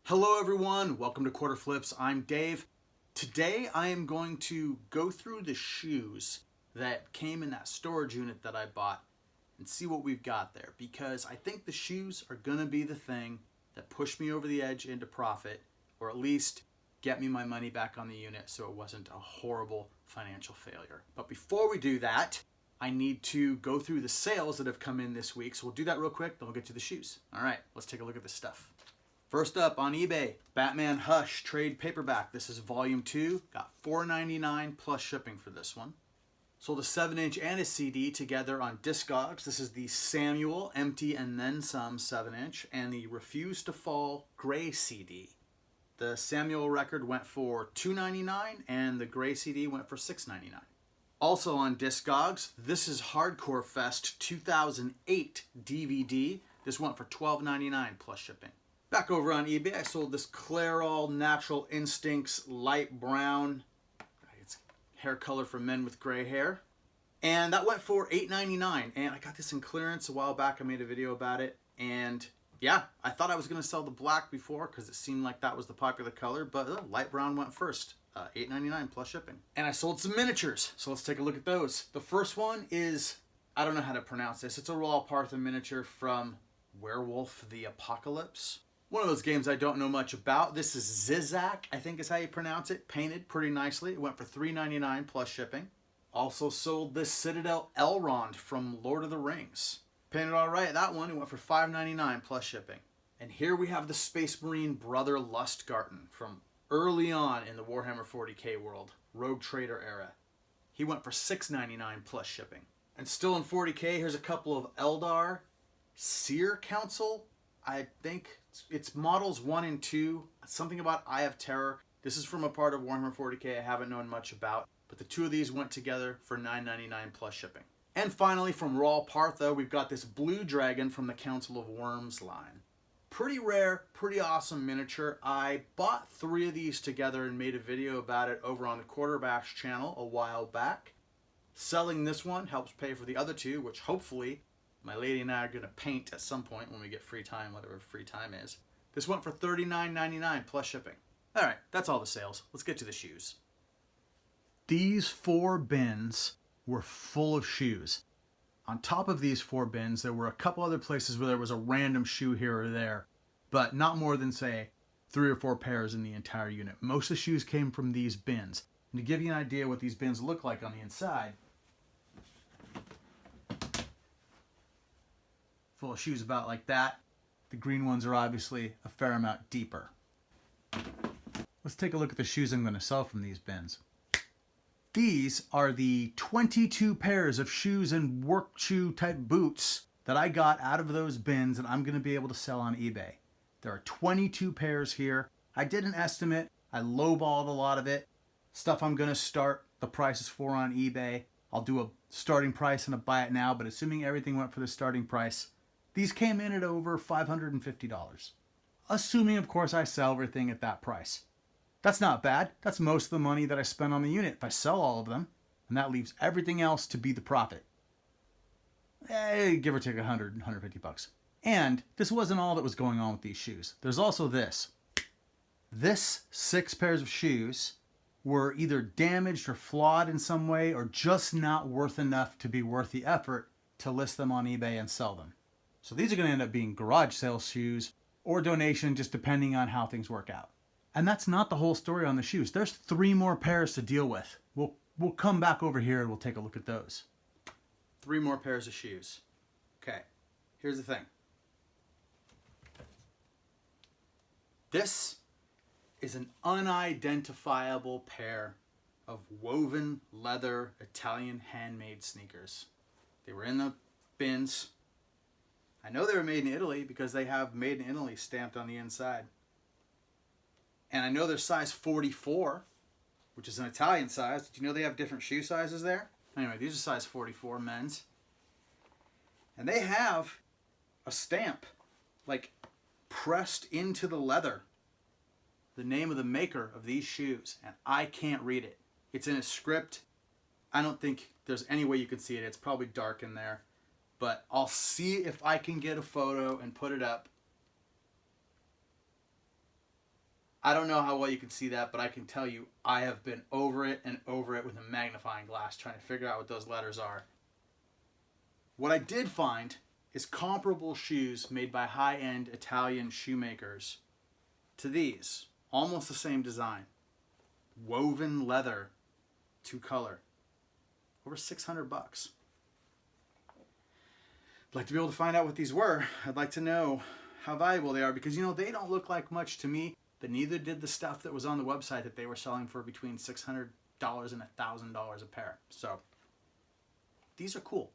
Hello everyone, welcome to Quarter Flips. I'm Dave. Today I am going to go through the shoes that came in that storage unit that I bought and see what we've got there, because I think the shoes are going to be the thing that push me over the edge into profit, or at least get me my money back on the unit so it wasn't a horrible financial failure. But before we do that, I need to go through the sales that have come in this week, so we'll do that real quick, then we'll get to the shoes. Alright, let's take a look at this stuff. First up on eBay, Batman Hush trade paperback. This is volume 2. Got $4.99 plus shipping for this one. Sold a 7-inch and a CD together on Discogs. This is the Samuel Empty and Then Some 7-inch and the Refuse to Fall Gray CD. The Samuel record went for $2.99 and the Gray CD went for $6.99. Also on Discogs, this is Hardcore Fest 2008 DVD. This went for $12.99 plus shipping. Back over on eBay, I sold this Clairol Natural Instincts light brown. It's hair color for men with gray hair. And that went for $8.99. And I got this in clearance a while back. I made a video about it. And yeah, I thought I was going to sell the black before because it seemed like that was the popular color. But light brown went first. $8.99 plus shipping. And I sold some miniatures. So let's take a look at those. The first one is, I don't know how to pronounce this. It's a Royal Partha miniature from Werewolf the Apocalypse. One of those games I don't know much about. This is Zizak, I think is how you pronounce it. Painted pretty nicely. It went for $3.99 plus shipping. Also sold this Citadel Elrond from Lord of the Rings. Painted all right, that one. It went for $5.99 plus shipping. And here we have the Space Marine Brother Lustgarten from early on in the Warhammer 40k world. Rogue Trader era. He went for $6.99 plus shipping. And still in 40k, here's a couple of Eldar Seer Council. I think it's models 1 and 2, something about Eye of Terror. This is from a part of Warhammer 40k I haven't known much about, but the two of these went together for $9.99 plus shipping. And finally, from Royal Partha, we've got this Blue Dragon from the Council of Worms line. Pretty rare, pretty awesome miniature. I bought 3 of these together and made a video about it over on the Quarterbash channel a while back. Selling this one helps pay for the other 2, which hopefully my lady and I are going to paint at some point when we get free time, whatever free time is. This went for $39.99 plus shipping. All right, that's all the sales. Let's get to the shoes. These 4 bins were full of shoes. On top of these 4 bins, there were a couple other places where there was a random shoe here or there, but not more than, say, 3 or 4 pairs in the entire unit. Most of the shoes came from these bins. And to give you an idea what these bins look like on the inside, full of shoes about like that. The green ones are obviously a fair amount deeper. Let's take a look at the shoes I'm going to sell from these bins. These are the 22 pairs of shoes and work shoe type boots that I got out of those bins and I'm going to be able to sell on eBay. There are 22 pairs here. I did an estimate. I lowballed a lot of it. Stuff I'm going to start the prices for on eBay. I'll do a starting price and a buy it now, but assuming everything went for the starting price, these came in at over $550. Assuming, of course, I sell everything at that price. That's not bad. That's most of the money that I spent on the unit if I sell all of them. And that leaves everything else to be the profit. Give or take 100, 150 bucks. And this wasn't all that was going on with these shoes. There's also this. This 6 pairs of shoes were either damaged or flawed in some way or just not worth enough to be worth the effort to list them on eBay and sell them. So these are going to end up being garage sale shoes or donation, just depending on how things work out. And that's not the whole story on the shoes. There's 3 more pairs to deal with. We'll come back over here and we'll take a look at those. 3 more pairs of shoes. Okay, here's the thing. This is an unidentifiable pair of woven leather Italian handmade sneakers. They were in the bins. I know they were made in Italy because they have made in Italy stamped on the inside. And I know they're size 44, which is an Italian size. Did you know they have different shoe sizes there? Anyway, these are size 44 men's. And they have a stamp, like pressed into the leather. The name of the maker of these shoes. And I can't read it. It's in a script. I don't think there's any way you can see it. It's probably dark in there. But I'll see if I can get a photo and put it up. I don't know how well you can see that, but I can tell you I have been over it and over it with a magnifying glass trying to figure out what those letters are. What I did find is comparable shoes made by high-end Italian shoemakers to these. Almost the same design. Woven leather, 2-color. Over $600. I'd like to be able to find out what these were. I'd like to know how valuable they are because, you know, they don't look like much to me, but neither did the stuff that was on the website that they were selling for between $600 and $1,000 a pair. So these are cool.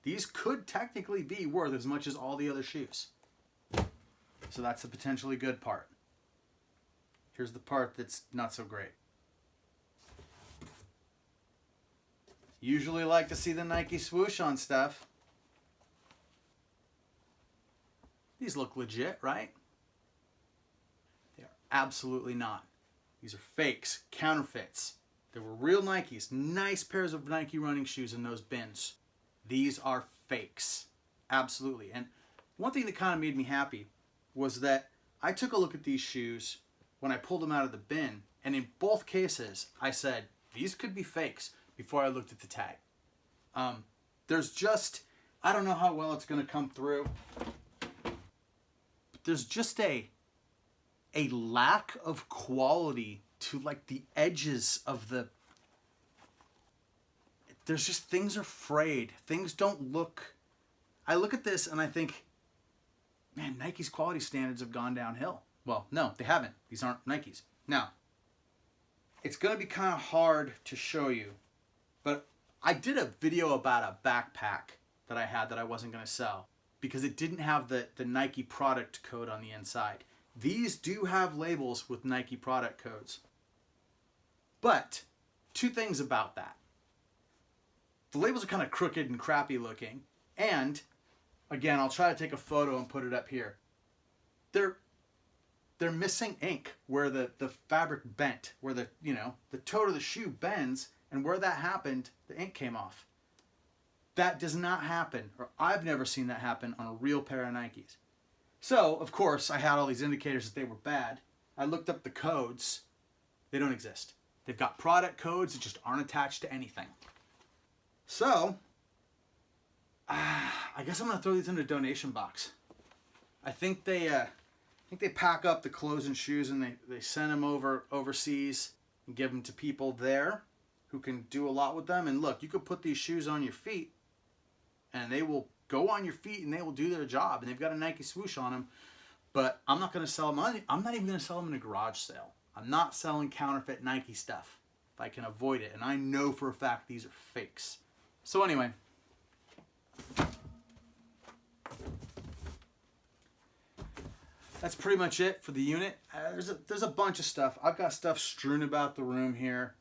These could technically be worth as much as all the other shoes. So that's the potentially good part. Here's the part that's not so great. Usually like to see the Nike swoosh on stuff. These look legit, right? They are absolutely not. These are fakes, counterfeits. They were real Nikes, nice pairs of Nike running shoes in those bins. These are fakes, absolutely. And one thing that kind of made me happy was that I took a look at these shoes when I pulled them out of the bin, and in both cases, I said, these could be fakes before I looked at the tag. There's just, I don't know how well it's going to come through, but there's just a lack of quality to like the edges of the, there's just, things are frayed. Things don't look, I look at this and I think, man, Nike's quality standards have gone downhill. Well, no, they haven't. These aren't Nikes. Now, it's going to be kind of hard to show you, but I did a video about a backpack that I had that I wasn't going to sell because it didn't have the Nike product code on the inside. These do have labels with Nike product codes. But two things about that. The labels are kind of crooked and crappy looking. And, again, I'll try to take a photo and put it up here. They're missing ink where the fabric bent, where the toe of the shoe bends, and where that happened, the ink came off. That does not happen, or I've never seen that happen on a real pair of Nikes. So, of course, I had all these indicators that they were bad. I looked up the codes. They don't exist. They've got product codes that just aren't attached to anything. So, I guess I'm going to throw these in a donation box. I think they pack up the clothes and shoes and they send them overseas and give them to people there who can do a lot with them. And look, you could put these shoes on your feet and they will go on your feet and they will do their job. And they've got a Nike swoosh on them. But I'm not going to sell them. I'm not even going to sell them in a garage sale. I'm not selling counterfeit Nike stuff if I can avoid it. And I know for a fact these are fakes. So anyway, that's pretty much it for the unit. There's a bunch of stuff. I've got stuff strewn about the room here.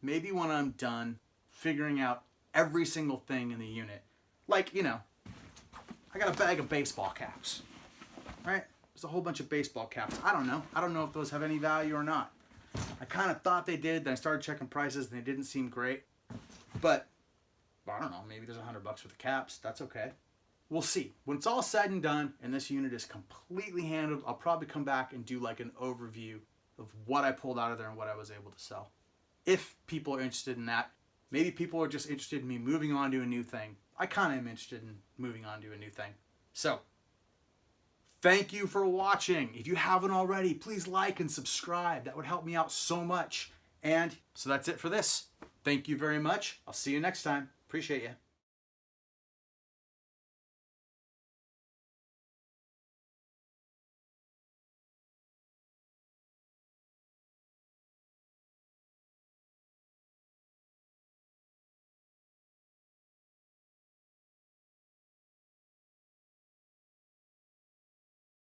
Maybe when I'm done figuring out every single thing in the unit, like, I got a bag of baseball caps, right? There's a whole bunch of baseball caps. I don't know if those have any value or not. I kind of thought they did. Then I started checking prices and they didn't seem great. But I don't know. Maybe there's $100 worth of caps. That's okay. We'll see. When it's all said and done and this unit is completely handled, I'll probably come back and do like an overview of what I pulled out of there and what I was able to sell. If people are interested in that. Maybe people are just interested in me moving on to a new thing. I kind of am interested in moving on to a new thing. So, thank you for watching. If you haven't already, please like and subscribe. That would help me out so much. And so that's it for this. Thank you very much. I'll see you next time. Appreciate you.